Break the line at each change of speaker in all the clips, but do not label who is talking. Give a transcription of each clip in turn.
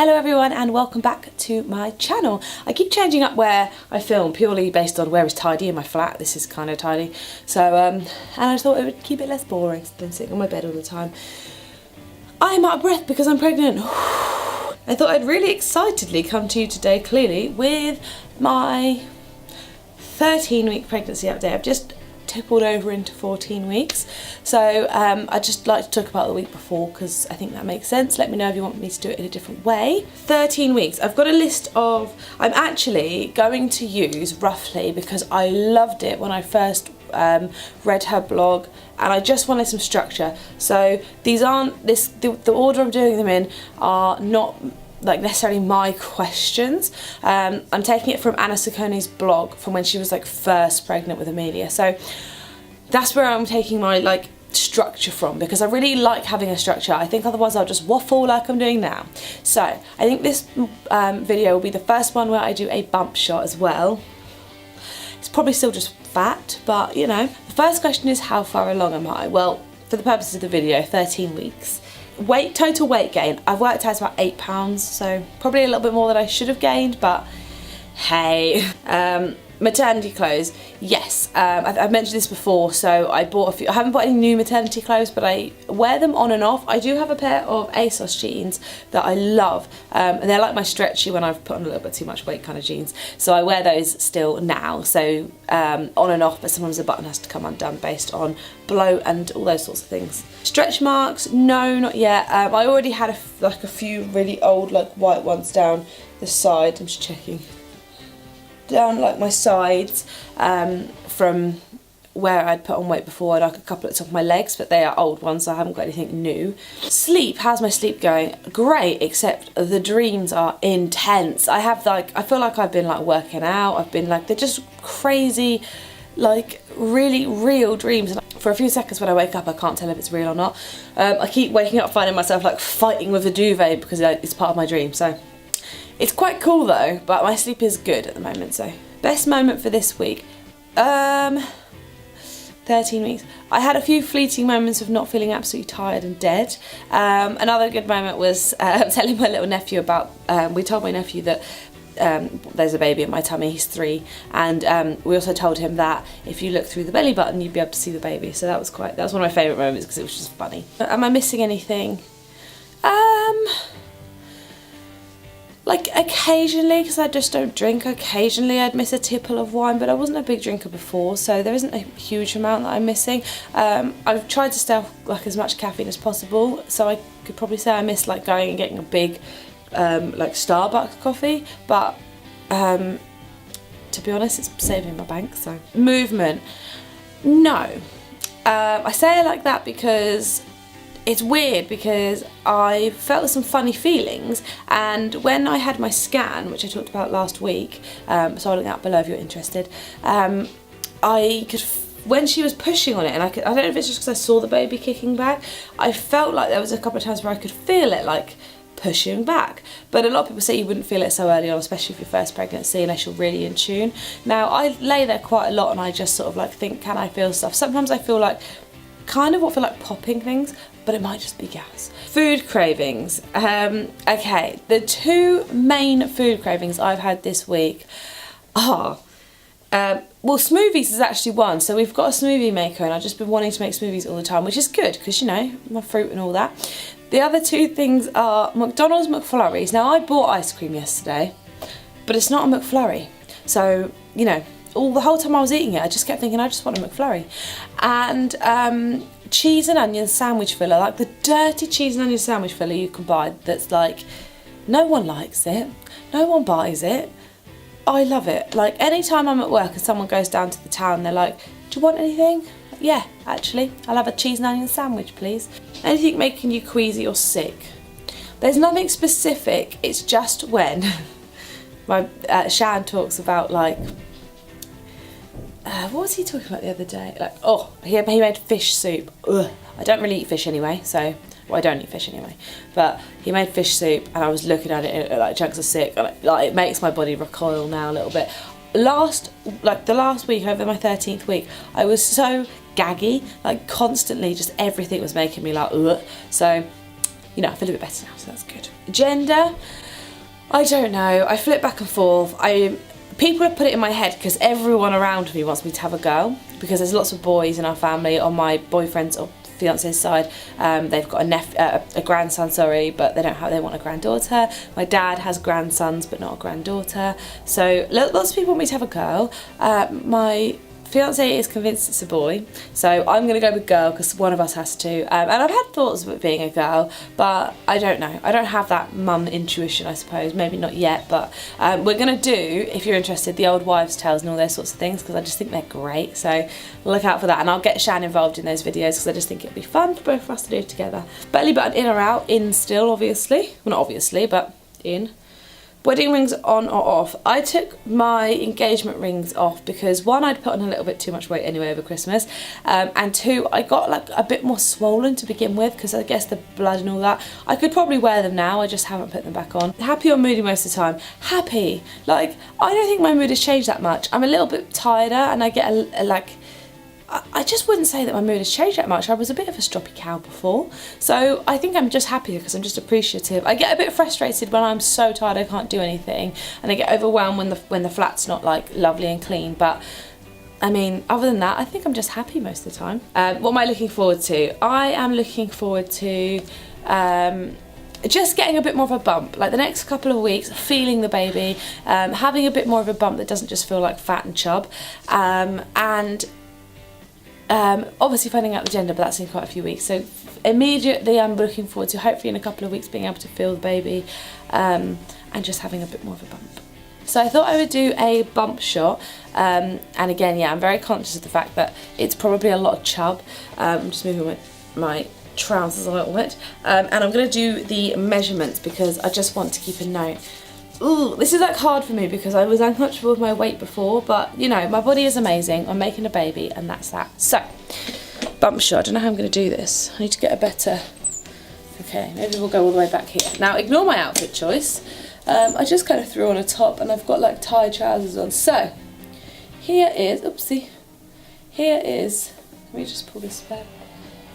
Hello everyone and welcome back to my channel. I keep changing up where I film purely based on where is tidy in my flat. This is kind of tidy. So, and I thought it would keep it less boring than sitting on my bed all the time. I'm out of breath because I'm pregnant. I thought I'd really excitedly come to you today, clearly, with my 13-week pregnancy update. I've just tippled over into 14 weeks. So I'd just like to talk about the week before because I think that makes sense. Let me know if you want me to do it in a different way. 13 weeks. I've got a list of, I'm actually going to use roughly because I loved it when I first read her blog and I just wanted some structure. So these aren't, the order I'm doing them in are not like necessarily my questions. I'm taking it from Anna Saccone's blog from when she was like first pregnant with Amelia. So that's where I'm taking my like structure from because I really like having a structure. I think otherwise I'll just waffle like I'm doing now. So I think this video will be the first one where I do a bump shot as well. It's probably still just fat, but you know. The first question is, how far along am I? Well, for the purposes of the video, 13 weeks. Total weight gain, I've worked out about 8 pounds, so probably a little bit more than I should have gained, but hey. Maternity clothes, yes, I've mentioned this before, so I bought a few. I haven't bought any new maternity clothes, but I wear them on and off. I do have a pair of ASOS jeans that I love, and they're like my stretchy when I've put on a little bit too much weight kind of jeans, so I wear those still now, so on and off, but sometimes the button has to come undone based on bloat and all those sorts of things. Stretch marks, no, not yet. I already had a few really old like white ones down the side. I'm just checking. Down like my sides from where I'd put on weight before. I'd like a couple at the top of my legs, but they are old ones, so I haven't got anything new. Sleep, how's my sleep going? Great, except the dreams are intense. I feel like I've been like working out. I've been like, they're just crazy, like really real dreams. And for a few seconds when I wake up, I can't tell if it's real or not. I keep waking up finding myself like fighting with a duvet because it's part of my dream. So it's quite cool though, but my sleep is good at the moment, so. Best moment for this week. 13 weeks. I had a few fleeting moments of not feeling absolutely tired and dead. Another good moment was telling my little nephew about, we told my nephew that there's a baby in my tummy, he's 3, and we also told him that if you look through the belly button you'd be able to see the baby, so that was one of my favourite moments because it was just funny. Am I missing anything? Like occasionally, because I just don't drink, occasionally I'd miss a tipple of wine, but I wasn't a big drinker before, so there isn't a huge amount that I'm missing. I've tried to stay off like as much caffeine as possible, so I could probably say I miss like going and getting a big like Starbucks coffee, but to be honest, it's saving my bank. So movement, no. I say it like that because it's weird, because I felt some funny feelings, and when I had my scan, which I talked about last week, so I'll link that below if you're interested, I could, when she was pushing on it, and I don't know if it's just because I saw the baby kicking back, I felt like there was a couple of times where I could feel it like pushing back. But a lot of people say you wouldn't feel it so early on, especially if your first pregnancy, unless you're really in tune. Now I lay there quite a lot and I just sort of like think, can I feel stuff? Sometimes I feel like feel like popping things, but it might just be gas. Food cravings. Okay, the 2 main food cravings I've had this week are, well, smoothies is actually one. So we've got a smoothie maker and I've just been wanting to make smoothies all the time, which is good because, you know, my fruit and all that. The other 2 things are McDonald's McFlurries. Now I bought ice cream yesterday, but it's not a McFlurry. So, you know, the whole time I was eating it, I just kept thinking, I just want a McFlurry. And cheese and onion sandwich filler, like the dirty cheese and onion sandwich filler you can buy that's like, no one likes it, no one buys it. I love it. Like anytime I'm at work and someone goes down to the town, they're like, do you want anything? Yeah, actually, I'll have a cheese and onion sandwich, please. Anything making you queasy or sick? There's nothing specific, it's just when my Shan talks about like, what was he talking about the other day? Like, oh, he made fish soup. Ugh. I don't really eat fish anyway, so, well, I don't eat fish anyway, but he made fish soup and I was looking at it like chunks of sick, and like it makes my body recoil now a little bit. The last week, over my 13th week, I was so gaggy, like constantly, just everything was making me like, ugh. So, you know, I feel a bit better now, so that's good. Gender, I don't know, I flip back and forth. People have put it in my head because everyone around me wants me to have a girl, because there's lots of boys in our family. On my boyfriend's or fiance's side, they've got a grandson, sorry, but they want a granddaughter. My dad has grandsons but not a granddaughter. So lots of people want me to have a girl. My fiance is convinced it's a boy, so I'm going to go with girl because one of us has to. And I've had thoughts of it being a girl, but I don't know. I don't have that mum intuition, I suppose. Maybe not yet, but we're going to do, if you're interested, the old wives' tales and all those sorts of things, because I just think they're great. So look out for that, and I'll get Shan involved in those videos because I just think it'd be fun for both of us to do together. Belly button in or out? In still, obviously. Well, not obviously, but in. Wedding rings on or off? I took my engagement rings off because one, I'd put on a little bit too much weight anyway over Christmas, and two, I got like a bit more swollen to begin with because I guess the blood and all that. I could probably wear them now, I just haven't put them back on. Happy or moody most of the time? Happy. Like, I don't think my mood has changed that much. I'm a little bit tireder and I get I just wouldn't say that my mood has changed that much. I was a bit of a stroppy cow before, so I think I'm just happier because I'm just appreciative. I get a bit frustrated when I'm so tired I can't do anything, and I get overwhelmed when the flat's not like lovely and clean, but I mean, other than that, I think I'm just happy most of the time. What am I looking forward to? I am looking forward to just getting a bit more of a bump, like the next couple of weeks, feeling the baby, having a bit more of a bump that doesn't just feel like fat and chub, and obviously finding out the gender, but that's in quite a few weeks. So immediately I'm looking forward to, hopefully in a couple of weeks, being able to feel the baby, and just having a bit more of a bump. So I thought I would do a bump shot, and again, yeah, I'm very conscious of the fact that it's probably a lot of chub. I'm just moving my trousers a little bit, and I'm going to do the measurements because I just want to keep a note. Ooh, this is like hard for me because I was uncomfortable with my weight before, but you know, my body is amazing. I'm making a baby and that's that. So, bump shot. I don't know how I'm going to do this. I need to get a better... Okay, maybe we'll go all the way back here. Now, ignore my outfit choice. I just kind of threw on a top and I've got like tie trousers on. So, here is... Oopsie. Here is... Let me just pull this back.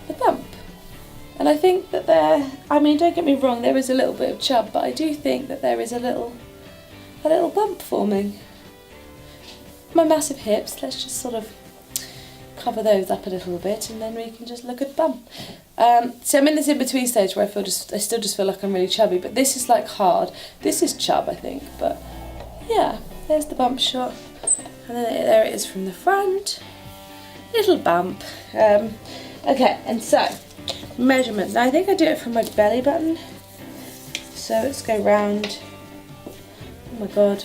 The bump. And I think that I mean, don't get me wrong, there is a little bit of chub, but I do think that there is a little bump forming. My massive hips, let's just sort of cover those up a little bit and then we can just look at the bump. So I'm in this in-between stage where I still just feel like I'm really chubby, but this is like hard. This is chub, I think, but yeah, there's the bump shot. And then there it is from the front. Little bump. Okay, and so, measurements. Now I think I do it from my belly button. So let's go round. Oh my god.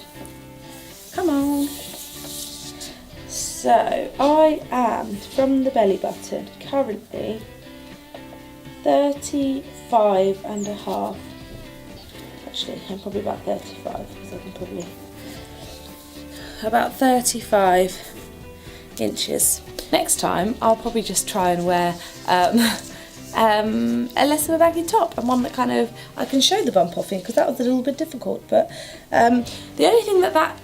Come on. So I am from the belly button currently 35.5. Actually, I'm probably about 35 because I can probably about 35 inches. Next time I'll probably just try and wear a less of a baggy top and one that kind of I can show the bump off in, because that was a little bit difficult. But the only thing that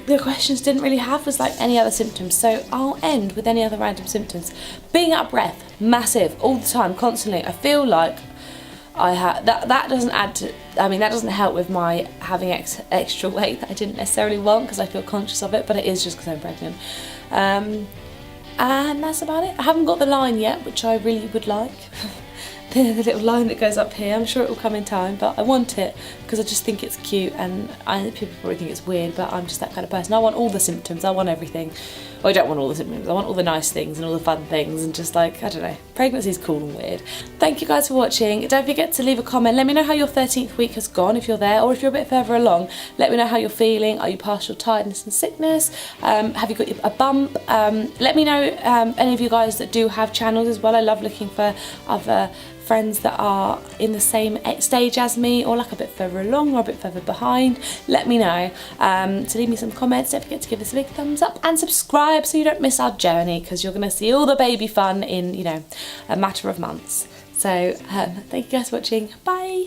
the questions didn't really have was like any other symptoms, so I'll end with any other random symptoms. Being out of breath, massive, all the time, constantly. I feel like I have that doesn't add to, I mean, that doesn't help with my having extra weight that I didn't necessarily want, because I feel conscious of it, but it is just because I'm pregnant. And that's about it. I haven't got the line yet, which I really would like. The little line that goes up here, I'm sure it will come in time, but I want it because I just think it's cute, and people probably think it's weird, but I'm just that kind of person. I want all the symptoms, I want everything. Well, I don't want all the symptoms, I want all the nice things and all the fun things, and just like, I don't know, pregnancy's cool and weird. Thank you guys for watching. Don't forget to leave a comment. Let me know how your 13th week has gone if you're there, or if you're a bit further along. Let me know how you're feeling. Are you past your tiredness and sickness? Have you got a bump? Let me know any of you guys that do have channels as well. I love looking for other friends that are in the same stage as me, or like a bit further along or a bit further behind. Let me know. So leave me some comments. Don't forget to give this a big thumbs up and subscribe so you don't miss our journey, because you're going to see all the baby fun in, you know, a matter of months. So thank you guys for watching. Bye.